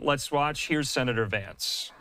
Let's watch. Here's Senator Vance.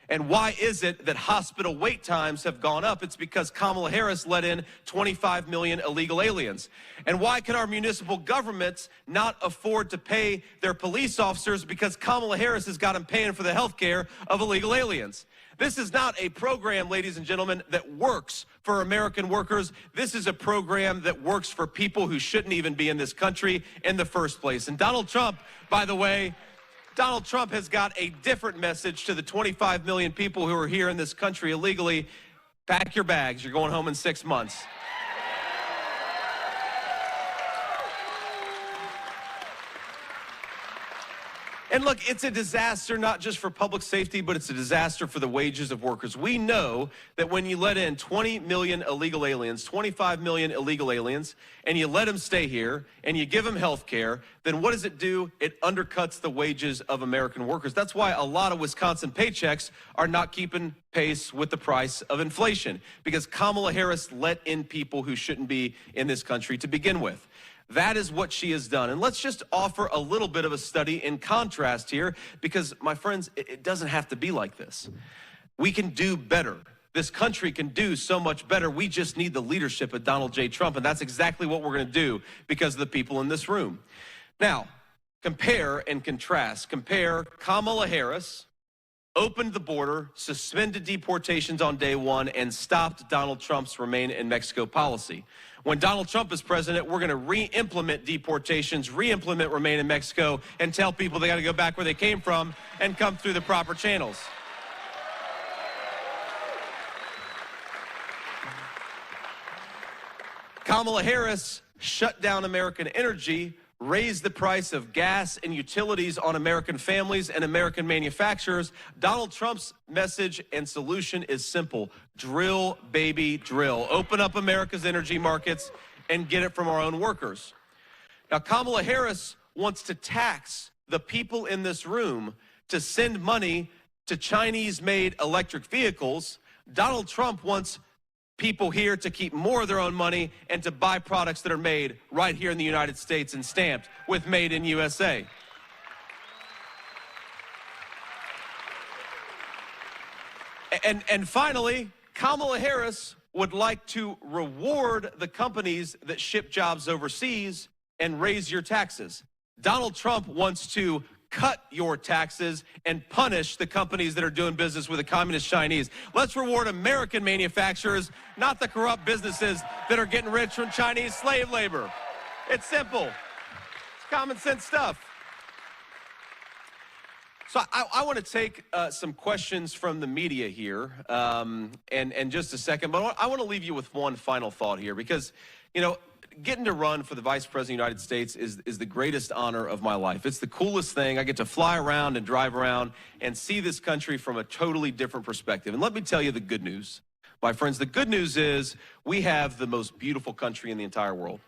And why is it that hospital wait times have gone up? It's because Kamala Harris let in 25 million illegal aliens. And why can our municipal governments not afford to pay their police officers? Because Kamala Harris has got them paying for the health care of illegal aliens. This is not a program, ladies and gentlemen, that works for American workers. This is a program that works for people who shouldn't even be in this country in the first place. And Donald Trump, by the way, Donald Trump has got a different message to the 25 million people who are here in this country illegally. Pack your bags. You're going home in 6 months. And look, it's a disaster not just for public safety, but it's a disaster for the wages of workers. We know that when you let in 20 million illegal aliens, 25 million illegal aliens, and you let them stay here, and you give them health care, then what does it do? It undercuts the wages of American workers. That's why a lot of Wisconsin paychecks are not keeping pace with the price of inflation, because Kamala Harris let in people who shouldn't be in this country to begin with. That is what she has done. And let's just offer a little bit of a study in contrast here, because, my friends, it doesn't have to be like this. We can do better. This country can do so much better. We just need the leadership of Donald J. Trump, and that's exactly what we're going to do because of the people in this room. Now, compare and contrast. Compare Kamala Harris opened the border, suspended deportations on day one, and stopped Donald Trump's Remain in Mexico policy. When Donald Trump is president, we're going to re-implement deportations, re-implement Remain in Mexico, and tell people they got to go back where they came from and come through the proper channels. Kamala Harris shut down American energy, raised the price of gas and utilities on American families and American manufacturers. Donald Trump's message and solution is simple. Drill, baby, drill. Open up America's energy markets and get it from our own workers. Now, Kamala Harris wants to tax the people in this room to send money to Chinese-made electric vehicles. Donald Trump wants people here to keep more of their own money and to buy products that are made right here in the United States and stamped with Made in USA. And finally, Kamala Harris would like to reward the companies that ship jobs overseas and raise your taxes. Donald Trump wants to cut your taxes and punish the companies that are doing business with the communist Chinese. Let's reward American manufacturers, not the corrupt businesses that are getting rich from Chinese slave labor. It's simple. It's common sense stuff. So I want to take some questions from the media here in just a second, but I want to leave you with one final thought here, because, you know, getting to run for the Vice President of the United States is the greatest honor of my life. It's the coolest thing. I get to fly around and drive around and see this country from a totally different perspective. And let me tell you the good news. My friends, the good news is we have the most beautiful country in the entire world.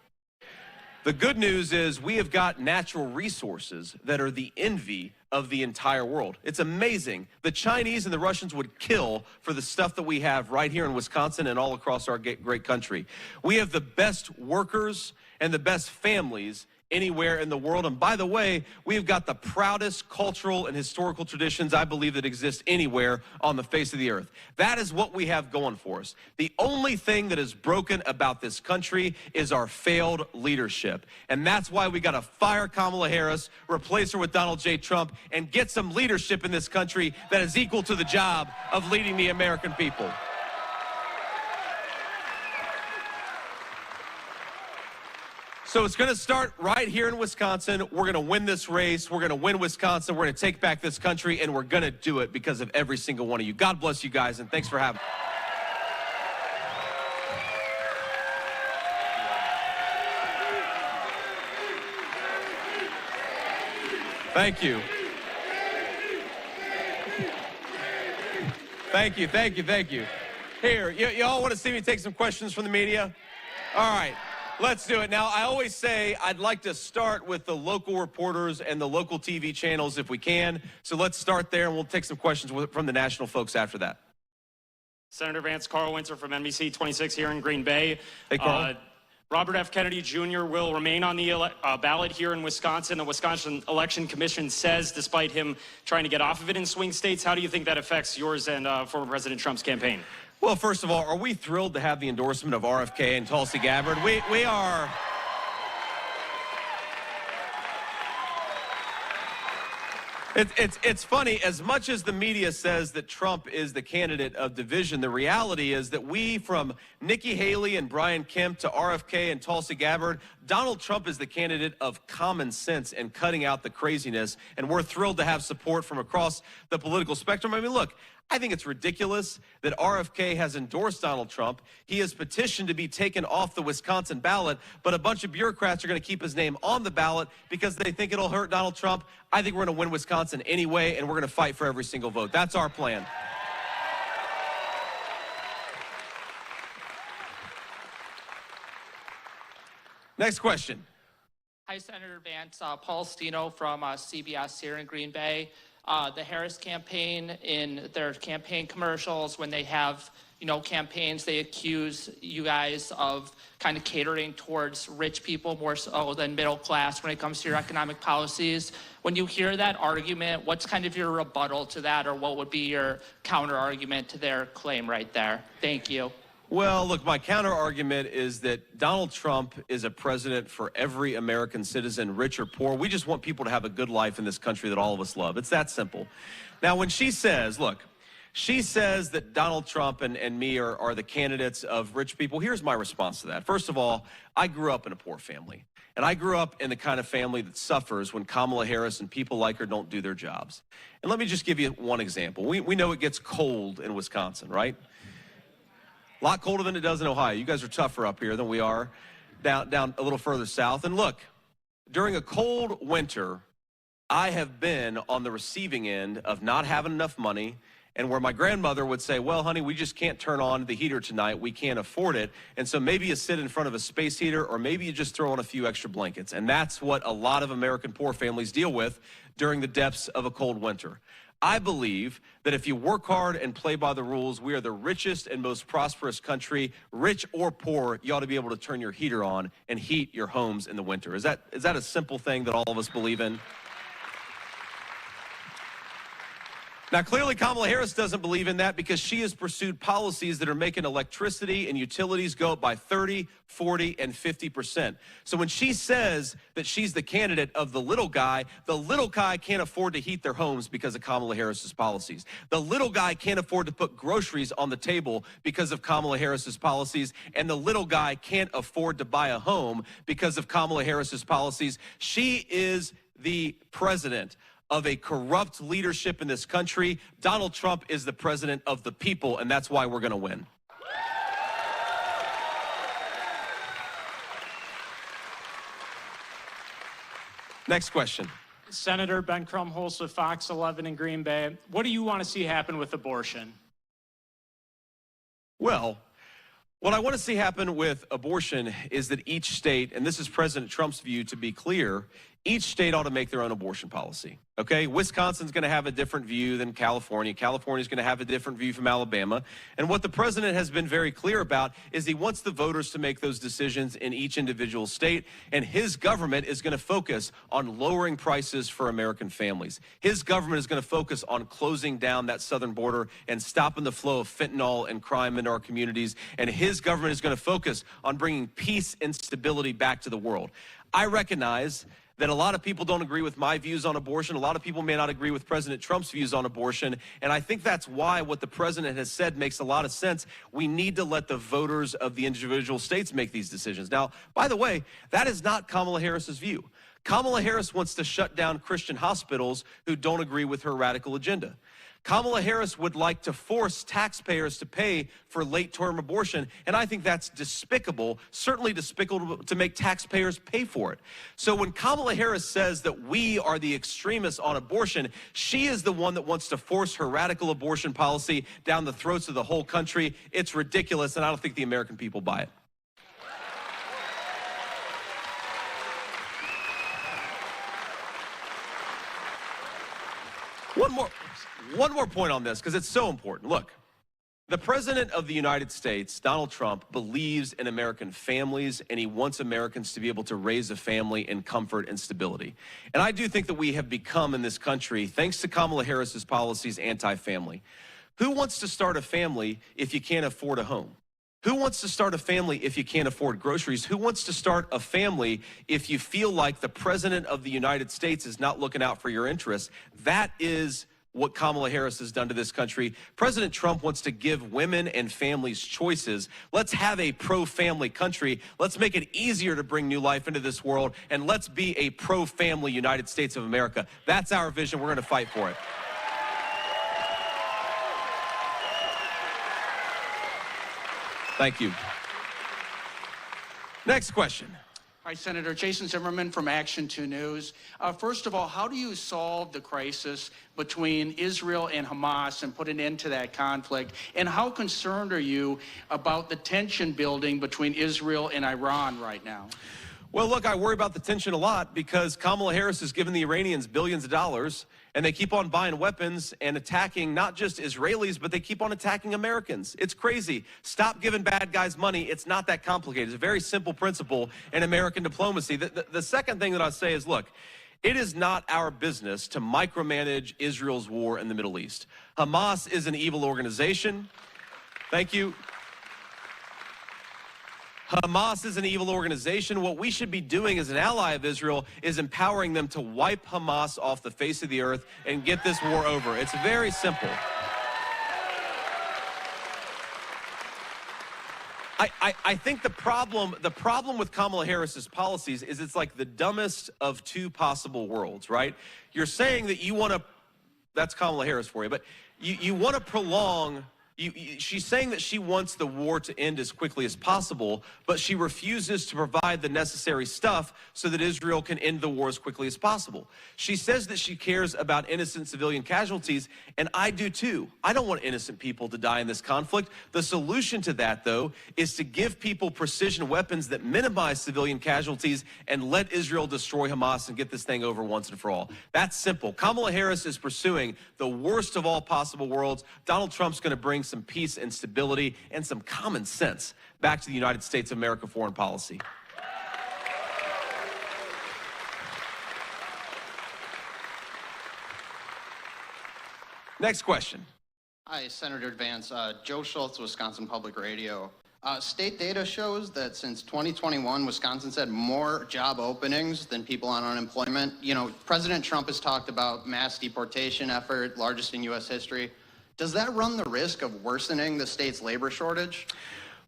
The good news is we have got natural resources that are the envy of the entire world. It's amazing. The Chinese and the Russians would kill for the stuff that we have right here in Wisconsin and all across our great country. We have the best workers and the best families anywhere in the world. And by the way, we've got the proudest cultural and historical traditions, I believe, that exist anywhere on the face of the earth. That is what we have going for us. The only thing that is broken about this country is our failed leadership. And that's why we got to fire Kamala Harris, replace her with Donald J. Trump, and get some leadership in this country that is equal to the job of leading the American people. So it's going to start right here in Wisconsin. We're going to win this race. We're going to win Wisconsin. We're going to take back this country, and we're going to do it because of every single one of you. God bless you guys, and thanks for having me. Thank you. Thank you, thank you, thank you. Here, y'all want to see me take some questions from the media? All right. Let's do it. Now, I always say I'd like to start with the local reporters and the local TV channels if we can. So let's start there, and we'll take some questions from the national folks after that. Senator Vance, Carl Winter from NBC 26 here in Green Bay. Hey, Carl. Robert F. Kennedy Jr. will remain on the ballot here in Wisconsin. The Wisconsin Election Commission says, despite him trying to get off of it in swing states, how do you think that affects yours and former President Trump's campaign? Well, first of all, are we thrilled to have the endorsement of RFK and Tulsi Gabbard? We are. It's funny, as much as the media says that Trump is the candidate of division, the reality is that we, from Nikki Haley and Brian Kemp to RFK and Tulsi Gabbard, Donald Trump is the candidate of common sense and cutting out the craziness, and we're thrilled to have support from across the political spectrum. I mean, look, I think it's ridiculous that RFK has endorsed Donald Trump. He has petitioned to be taken off the Wisconsin ballot, but a bunch of bureaucrats are going to keep his name on the ballot because they think it'll hurt Donald Trump. I think we're going to win Wisconsin anyway, and we're going to fight for every single vote. That's our plan. Next question. Hi, Senator Vance. Paul Stino from CBS here in Green Bay. The Harris campaign, in their campaign commercials, when they have, campaigns, they accuse you guys of kind of catering towards rich people more so than middle class when it comes to your economic policies. When you hear that argument, what's kind of your rebuttal to that, or what would be your counter argument to their claim right there? Thank you. Well, look, my counter argument is that Donald Trump is a president for every American citizen, rich or poor. We just want people to have a good life in this country that all of us love. It's that simple. Now, when she says, look, she says that Donald Trump and me are the candidates of rich people, here's my response to that. First of all, I grew up in a poor family. And I grew up in the kind of family that suffers when Kamala Harris and people like her don't do their jobs. And let me just give you one example. We know it gets cold in Wisconsin, right? A lot colder than it does in Ohio. You guys are tougher up here than we are down a little further south. And look, during a cold winter, I have been on the receiving end of not having enough money, and where my grandmother would say, well, honey, we just can't turn on the heater tonight. We can't afford it. And so maybe you sit in front of a space heater, or maybe you just throw on a few extra blankets. And that's what a lot of American poor families deal with during the depths of a cold winter. I believe that if you work hard and play by the rules, we are the richest and most prosperous country. Rich or poor, you ought to be able to turn your heater on and heat your homes in the winter. Is that a simple thing that all of us believe in? Now, clearly, Kamala Harris doesn't believe in that because she has pursued policies that are making electricity and utilities go up by 30, 40, and 50%. So when she says that she's the candidate of the little guy can't afford to heat their homes because of Kamala Harris's policies. The little guy can't afford to put groceries on the table because of Kamala Harris's policies. And the little guy can't afford to buy a home because of Kamala Harris's policies. She is the president of a corrupt leadership in this country. Donald Trump is the president of the people, and that's why we're going to win. Next question. Senator Ben Krumholz with Fox 11 in Green Bay. What do you want to see happen with abortion? Well, what I want to see happen with abortion is that each state, and this is President Trump's view to be clear, each state ought to make their own abortion policy, okay? Wisconsin's going to have a different view than California. California's going to have a different view from Alabama. And what the president has been very clear about is he wants the voters to make those decisions in each individual state, and his government is going to focus on lowering prices for American families. His government is going to focus on closing down that southern border and stopping the flow of fentanyl and crime into our communities, and his government is going to focus on bringing peace and stability back to the world. I recognize that a lot of people don't agree with my views on abortion. A lot of people may not agree with President Trump's views on abortion. And I think that's why what the president has said makes a lot of sense. We need to let the voters of the individual states make these decisions. Now, by the way, that is not Kamala Harris's view. Kamala Harris wants to shut down Christian hospitals who don't agree with her radical agenda. Kamala Harris would like to force taxpayers to pay for late-term abortion, and I think that's despicable, certainly despicable to make taxpayers pay for it. So when Kamala Harris says that we are the extremists on abortion, she is the one that wants to force her radical abortion policy down the throats of the whole country. It's ridiculous, and I don't think the American people buy it. One more point on this, because it's so important. Look, The President of the United States, Donald Trump, believes in American families, and he wants Americans to be able to raise a family in comfort and stability. And I do think that we have become in this country, thanks to Kamala Harris's policies, anti-family. Who wants to start a family if you can't afford a home? Who wants to start a family if you can't afford groceries? Who wants to start a family if you feel like the President of the United States is not looking out for your interests? That is what Kamala Harris has done to this country. President Trump wants to give women and families choices. Let's have a pro-family country. Let's make it easier to bring new life into this world, and let's be a pro-family United States of America. That's our vision. We're going to fight for it. Thank you. Next question. Hi, Senator. Jason Zimmerman from Action 2 News. First of all, how do you solve the crisis between Israel and Hamas and put an end to that conflict? And how concerned are you about the tension building between Israel and Iran right now? Well, look, I worry about the tension a lot because Kamala Harris has given the Iranians billions of dollars, and they keep on buying weapons and attacking not just Israelis, but they keep on attacking Americans. It's crazy. Stop giving bad guys money. It's not that complicated. It's a very simple principle in American diplomacy. The second thing that I say is, look, it is not our business to micromanage Israel's war in the Middle East. Hamas is an evil organization. Thank you. Hamas is an evil organization. What we should be doing as an ally of Israel is empowering them to wipe Hamas off the face of the earth and get this war over. It's very simple. I think the problem with Kamala Harris's policies is it's like the dumbest of two possible worlds, right? You're saying that you want to, that's Kamala Harris for you, but you want to prolong. She's saying that she wants the war to end as quickly as possible, but she refuses to provide the necessary stuff so that Israel can end the war as quickly as possible. She says that she cares about innocent civilian casualties, and I do too. I don't want innocent people to die in this conflict. The solution to that, though, is to give people precision weapons that minimize civilian casualties and let Israel destroy Hamas and get this thing over once and for all. That's simple. Kamala Harris is pursuing the worst of all possible worlds. Donald Trump's going to bring some peace and stability and some common sense back to the United States of America foreign policy. Next question. Hi, Senator Vance. Joe Schultz, Wisconsin Public Radio. State data shows that since 2021, Wisconsin's had more job openings than people on unemployment. You know, President Trump has talked about mass deportation effort, largest in U.S. history. Does that run the risk of worsening the state's labor shortage?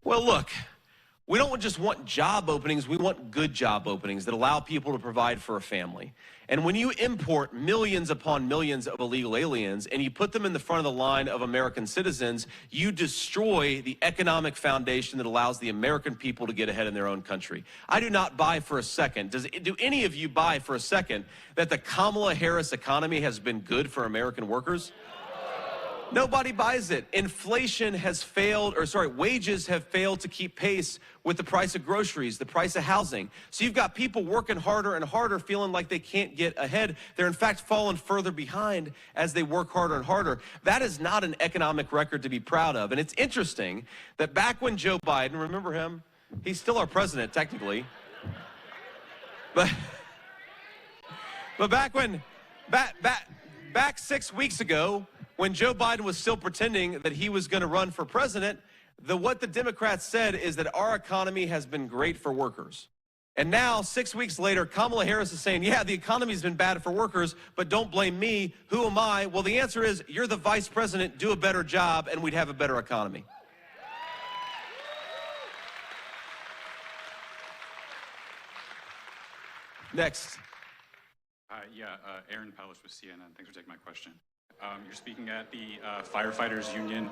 Well, look, we don't just want job openings, we want good job openings that allow people to provide for a family. And when you import millions upon millions of illegal aliens and you put them in the front of the line of American citizens, you destroy the economic foundation that allows the American people to get ahead in their own country. I do not buy for a second, do any of you buy for a second that the Kamala Harris economy has been good for American workers? Nobody buys it. Inflation has failed, wages have failed to keep pace with the price of groceries, the price of housing. So you've got people working harder and harder, feeling like they can't get ahead. They're in fact falling further behind as they work harder and harder. That is not an economic record to be proud of. And it's interesting that back when Joe Biden, remember him? He's still our president, technically. But back 6 weeks ago, when Joe Biden was still pretending that he was going to run for president, what the Democrats said is that our economy has been great for workers. And now, 6 weeks later, Kamala Harris is saying, yeah, the economy's been bad for workers, but don't blame me. Who am I? Well, the answer is, you're the vice president, do a better job, and we'd have a better economy. Next. Aaron Palish with CNN. Thanks for taking my question. You're speaking at the Firefighters Union.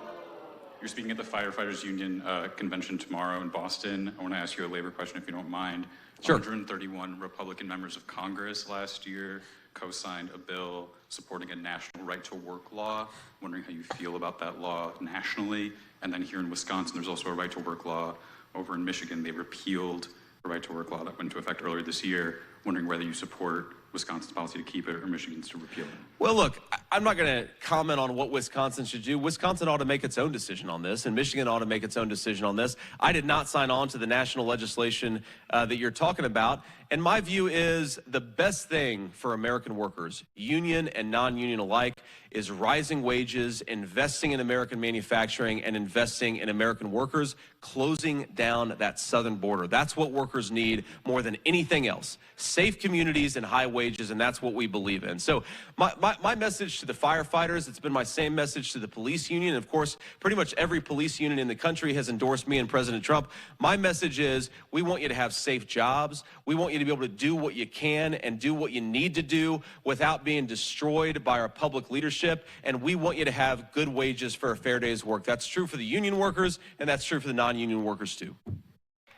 You're speaking at the Firefighters Union convention tomorrow in Boston. I want to ask you a labor question, if you don't mind. Sure. 131 Republican members of Congress last year co-signed a bill supporting a national right-to-work law. Wondering how you feel about that law nationally. And then here in Wisconsin, there's also a right-to-work law. Over in Michigan, they repealed a right-to-work law that went into effect earlier this year. Wondering whether you support Wisconsin's policy to keep it or Michigan's to repeal it? Well, look, I'm not going to comment on what Wisconsin should do. Wisconsin ought to make its own decision on this, and Michigan ought to make its own decision on this. I did not sign on to the national legislation that you're talking about. And my view is the best thing for American workers, union and non-union alike, is rising wages, investing in American manufacturing, and investing in American workers, closing down that southern border. That's what workers need more than anything else. Safe communities and high wages, and that's what we believe in. So my message to the firefighters, it's been my same message to the police union. Of course, pretty much every police union in the country has endorsed me and President Trump. My message is we want you to have safe jobs. We want you to be able to do what you can and do what you need to do without being destroyed by our public leadership. And we want you to have good wages for a fair day's work. That's true for the union workers, and that's true for the non-union workers too.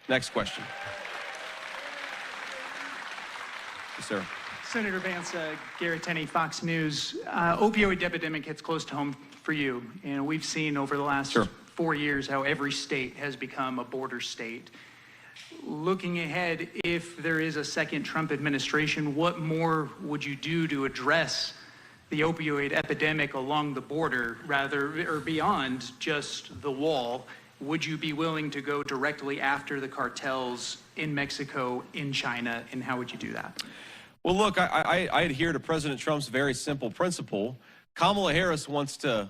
Next question. Yes, sir. Senator Vance, Garrett Tenney, Fox News. Opioid epidemic hits close to home for you. And we've seen over the last 4 years how every state has become a border state. Looking ahead, if there is a second Trump administration, what more would you do to address the opioid epidemic along the border, rather, or beyond just the wall? Would you be willing to go directly after the cartels in Mexico, in China, and how would you do that? Well, look, I adhere to President Trump's very simple principle. Kamala Harris wants to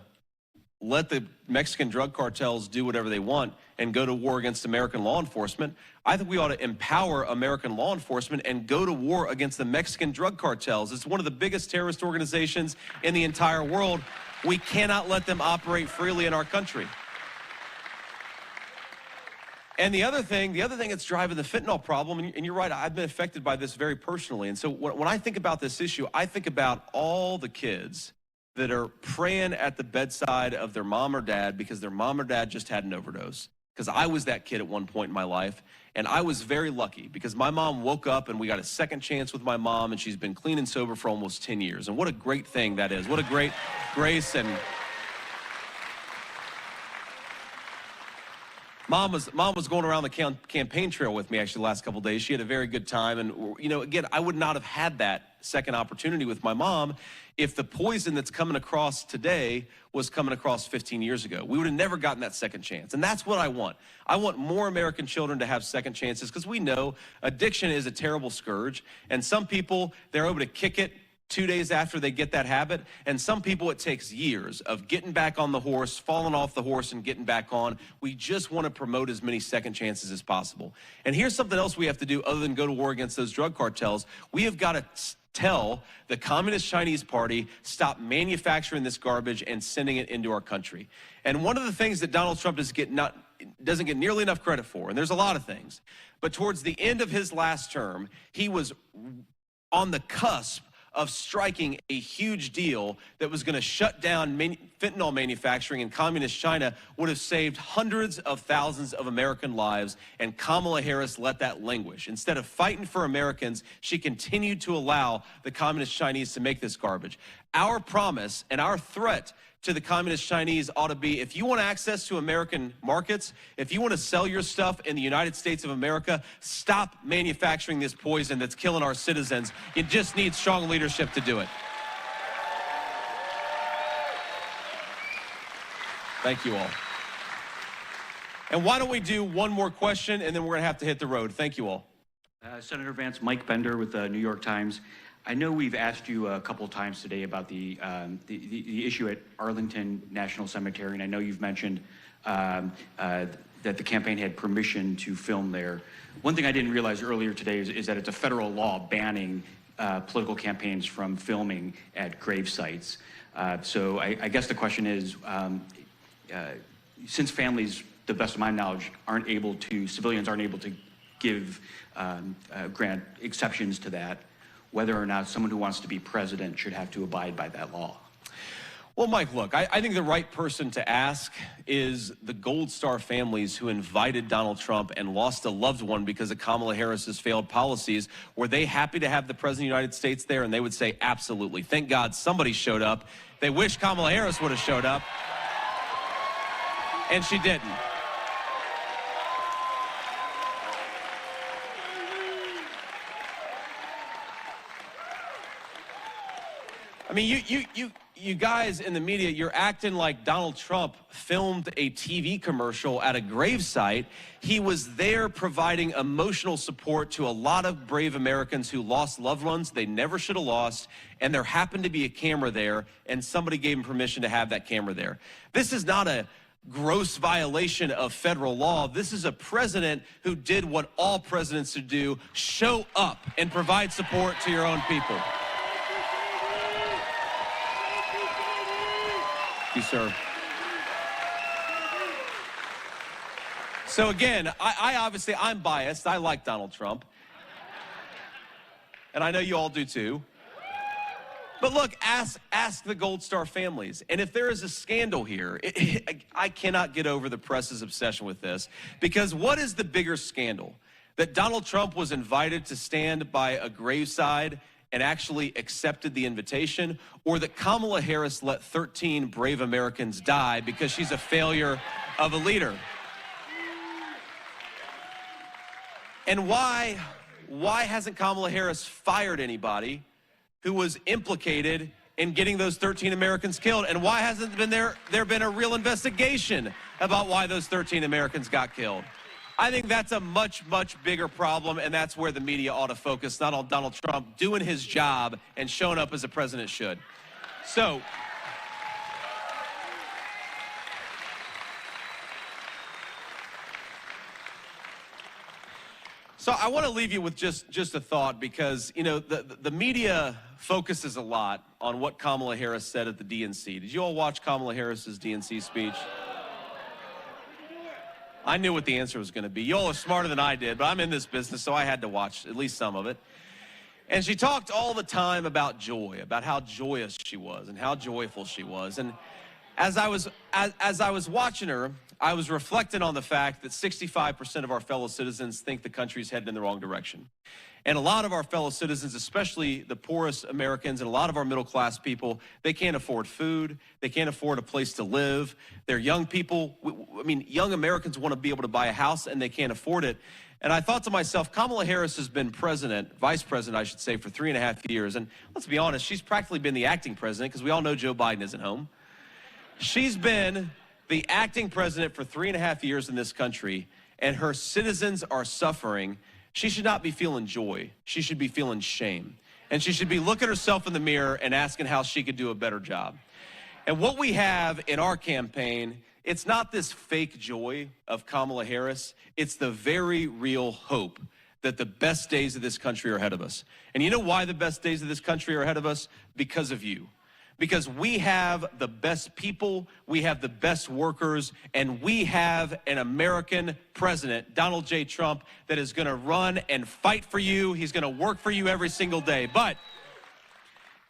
let the Mexican drug cartels do whatever they want and go to war against American law enforcement. I think we ought to empower American law enforcement and go to war against the Mexican drug cartels. It's one of the biggest terrorist organizations in the entire world. We cannot let them operate freely in our country. And the other thing that's driving the fentanyl problem, and you're right, I've been affected by this very personally. And so when I think about this issue, I think about all the kids that are praying at the bedside of their mom or dad because their mom or dad just had an overdose. Because I was that kid at one point in my life, and I was very lucky because my mom woke up and we got a second chance with my mom, and she's been clean and sober for almost 10 years. And what a great thing that is. What a great grace. And Mom was going around the campaign trail with me actually the last couple of days. She had a very good time. And, you know, again, I would not have had that second opportunity with my mom if the poison that's coming across today was coming across 15 years ago. We would have never gotten that second chance. And that's what I want. I want more American children to have second chances because we know addiction is a terrible scourge. And some people, they're able to kick it 2 days after they get that habit, and some people it takes years of getting back on the horse, falling off the horse, and getting back on. We just want to promote as many second chances as possible. And here's something else we have to do other than go to war against those drug cartels. We have got to tell the Communist Chinese Party, stop manufacturing this garbage and sending it into our country. And one of the things that Donald Trump doesn't get nearly enough credit for, and there's a lot of things, but towards the end of his last term, he was on the cusp of striking a huge deal that was going to shut down fentanyl manufacturing in communist China, would have saved hundreds of thousands of American lives, and Kamala Harris let that languish. Instead of fighting for Americans, she continued to allow the communist Chinese to make this garbage. Our promise and our threat to the communist Chinese ought to be, if you want access to American markets, if you want to sell your stuff in the United States of America, stop manufacturing this poison that's killing our citizens. You just need strong leadership to do it. Thank you all. And why don't we do one more question, and then we're going to have to hit the road. Thank you all. Senator Vance, Mike Bender with the New York Times. I know we've asked you a couple times today about the issue at Arlington National Cemetery, and I know you've mentioned that the campaign had permission to film there. One thing I didn't realize earlier today is that it's a federal law banning political campaigns from filming at grave sites. So I guess the question is, since families, to the best of my knowledge, civilians aren't able to give, grant exceptions to that, whether or not someone who wants to be president should have to abide by that law. Well, Mike, look, I think the right person to ask is the Gold Star families who invited Donald Trump and lost a loved one because of Kamala Harris's failed policies. Were they happy to have the President of the United States there? And they would say, absolutely. Thank God somebody showed up. They wish Kamala Harris would have showed up. And she didn't. I mean, you guys in the media, you're acting like Donald Trump filmed a TV commercial at a gravesite. He was there providing emotional support to a lot of brave Americans who lost loved ones they never should have lost, and there happened to be a camera there, and somebody gave him permission to have that camera there. This is not a gross violation of federal law. This is a president who did what all presidents should do: show up and provide support to your own people. Thank you, sir. So again, I'm biased. I like Donald Trump. And I know you all do too. But look, ask the Gold Star families. And if there is a scandal here, I cannot get over the press's obsession with this. Because what is the bigger scandal? That Donald Trump was invited to stand by a graveside and actually accepted the invitation, or that Kamala Harris let 13 brave Americans die because she's a failure of a leader? And why hasn't Kamala Harris fired anybody who was implicated in getting those 13 Americans killed? And why hasn't there been a real investigation about why those 13 Americans got killed? I think that's a much, much bigger problem, and that's where the media ought to focus, not on Donald Trump doing his job and showing up as a president should. So I want to leave you with just a thought, because, you know, the media focuses a lot on what Kamala Harris said at the DNC. Did you all watch Kamala Harris's DNC speech? I knew what the answer was going to be. You all are smarter than I did, but I'm in this business, so I had to watch at least some of it. And she talked all the time about joy, about how joyous she was and how joyful she was. And as I was watching her, I was reflecting on the fact that 65% of our fellow citizens think the country's headed in the wrong direction. And a lot of our fellow citizens, especially the poorest Americans and a lot of our middle-class people, they can't afford food. They can't afford a place to live. They're young people. I mean, young Americans want to be able to buy a house, and they can't afford it. And I thought to myself, Kamala Harris has been vice president, I should say, for 3.5 years. And let's be honest, she's practically been the acting president, because we all know Joe Biden isn't home. She's been the acting president for 3.5 years in this country, and her citizens are suffering. She should not be feeling joy. She should be feeling shame. And she should be looking herself in the mirror and asking how she could do a better job. And what we have in our campaign, it's not this fake joy of Kamala Harris. It's the very real hope that the best days of this country are ahead of us. And you know why the best days of this country are ahead of us? Because of you. Because we have the best people, we have the best workers, and we have an American president, Donald J. Trump, that is going to run and fight for you. He's going to work for you every single day. But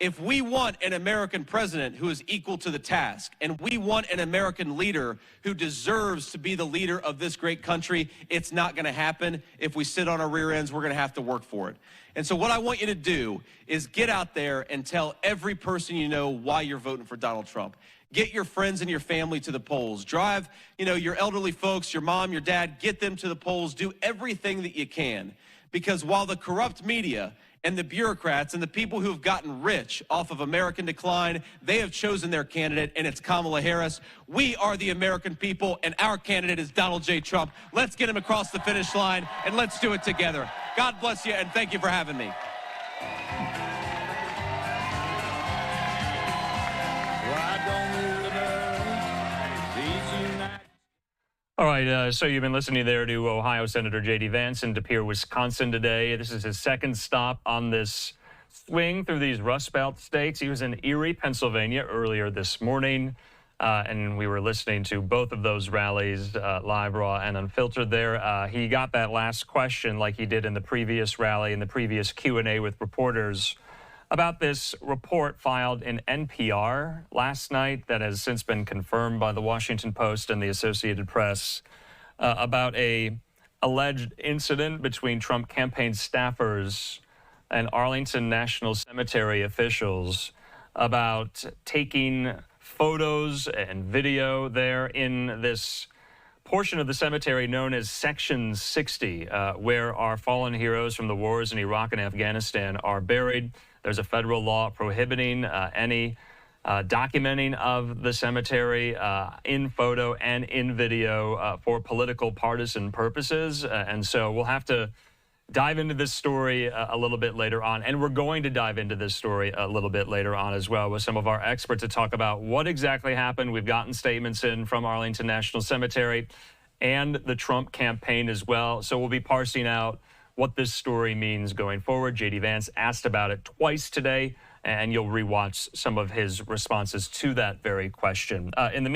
if we want an American president who is equal to the task, and we want an American leader who deserves to be the leader of this great country, it's not going to happen if we sit on our rear ends. We're going to have to work for it. And so what I want you to do is get out there and tell every person you know why you're voting for Donald Trump. Get your friends and your family to the polls. Drive, your elderly folks, your mom, your dad, get them to the polls. Do everything that you can. Because while the corrupt media and the bureaucrats and the people who have gotten rich off of American decline, they have chosen their candidate, and it's Kamala Harris. We are the American people, and our candidate is Donald J. Trump. Let's get him across the finish line, and let's do it together. God bless you, and thank you for having me. All right, so you've been listening there to Ohio Senator J.D. Vance in Pere, Wisconsin today. This is his second stop on this swing through these Rust Belt states. He was in Erie, Pennsylvania earlier this morning, and we were listening to both of those rallies, live, raw, and unfiltered there. He got that last question like he did in the previous rally, in the previous Q&A with reporters, about this report filed in NPR last night that has since been confirmed by the Washington Post and the Associated Press about a alleged incident between Trump campaign staffers and Arlington National Cemetery officials about taking photos and video there in this portion of the cemetery known as Section 60, where our fallen heroes from the wars in Iraq and Afghanistan are buried. There's a federal law prohibiting any documenting of the cemetery in photo and in video for political partisan purposes. And so we'll have to dive into this story a little bit later on. And we're going to dive into this story a little bit later on as well with some of our experts to talk about what exactly happened. We've gotten statements in from Arlington National Cemetery and the Trump campaign as well. So we'll be parsing out what this story means going forward. J.D. Vance asked about it twice today, and you'll rewatch some of his responses to that very question. In the